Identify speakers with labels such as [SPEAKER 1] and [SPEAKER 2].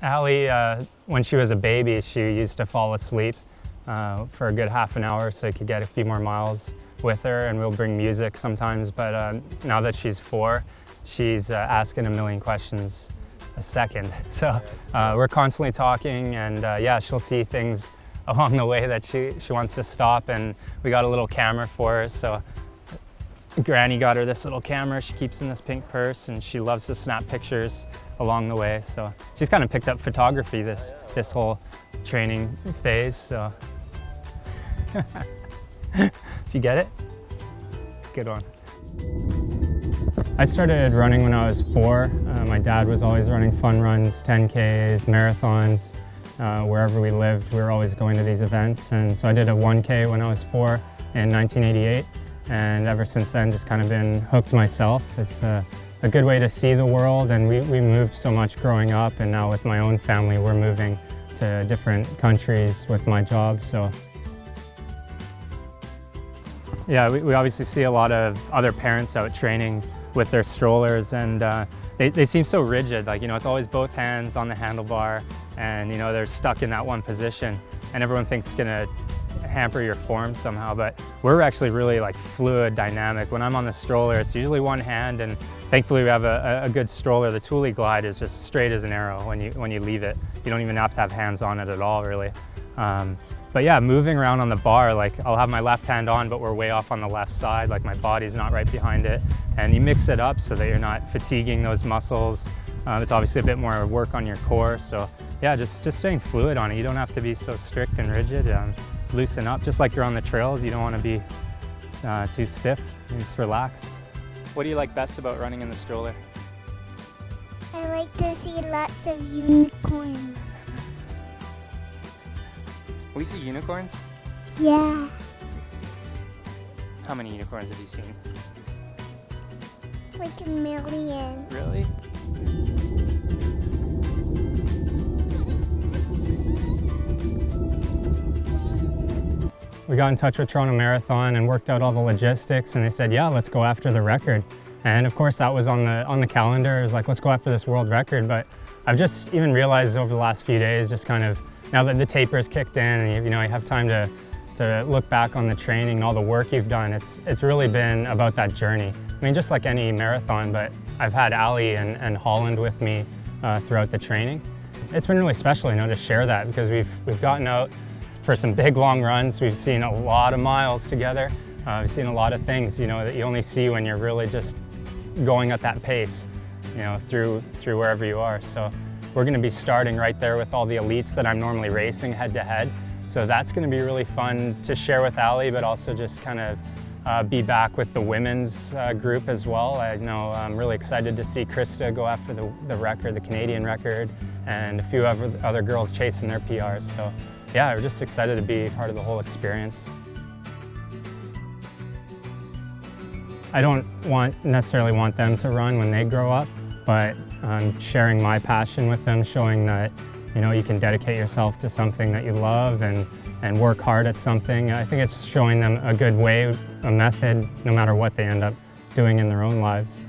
[SPEAKER 1] Aley, when she was a baby, she used to fall asleep for a good half an hour so I could get a few more miles with her, and we'll bring music sometimes, but now that she's 4, she's asking a million questions a second. So we're constantly talking, and yeah, she'll see things along the way that she wants to stop, and we got a little camera for her. So Granny got her this little camera she keeps in this pink purse, and she loves to snap pictures along the way. So she's kind of picked up photography this whole training phase. So did you get it? Good one. I started running when I was 4. My dad was always running fun runs, 10Ks, marathons. Wherever we lived, we were always going to these events. And so I did a 1K when I was 4 in 1988. And ever since then, just kind of been hooked myself. It's a good way to see the world, and we moved so much growing up, and now with my own family, we're moving to different countries with my job. So yeah, we obviously see a lot of other parents out training with their strollers, and they seem so rigid. Like, you know, it's always both hands on the handlebar, and you know, they're stuck in that one position, and everyone thinks it's gonna hamper your form somehow, but we're actually really like fluid, dynamic. When I'm on the stroller, it's usually one hand, and thankfully we have a good stroller. The Thule Glide is just straight as an arrow when you leave it. You don't even have to have hands on it at all, really. But yeah, moving around on the bar, like I'll have my left hand on, but we're way off on the left side, like my body's not right behind it. And you mix it up so that you're not fatiguing those muscles. It's obviously a bit more work on your core. So yeah, just staying fluid on it. You don't have to be so strict and rigid. Loosen up, just like you're on the trails. You don't want to be too stiff. You just relax. What do you like best about running in the stroller?
[SPEAKER 2] I like to see lots of unicorns.
[SPEAKER 1] We see unicorns?
[SPEAKER 2] Yeah.
[SPEAKER 1] How many unicorns have you seen?
[SPEAKER 2] Like a million.
[SPEAKER 1] Really? We got in touch with Toronto Marathon and worked out all the logistics, and they said, yeah, let's go after the record. And of course that was on the calendar. It was like, let's go after this world record. But I've just even realized over the last few days, just kind of, now that the taper's kicked in and you have time to look back on the training and all the work you've done, it's really been about that journey. I mean, just like any marathon, but I've had Aley and Holland with me throughout the training. It's been really special, to share that, because we've gotten out for some big long runs. We've seen a lot of miles together. We've seen a lot of things, that you only see when you're really just going at that pace, through wherever you are. So we're going to be starting right there with all the elites that I'm normally racing head to head. So that's going to be really fun to share with Aley, but also just kind of be back with the women's group as well. I know I'm really excited to see Krista go after the record, the Canadian record, and a few other girls chasing their PRs. So yeah, we're just excited to be part of the whole experience. I don't necessarily want them to run when they grow up, but I'm sharing my passion with them, showing that you can dedicate yourself to something that you love and work hard at something. I think it's showing them a good way, a method, no matter what they end up doing in their own lives.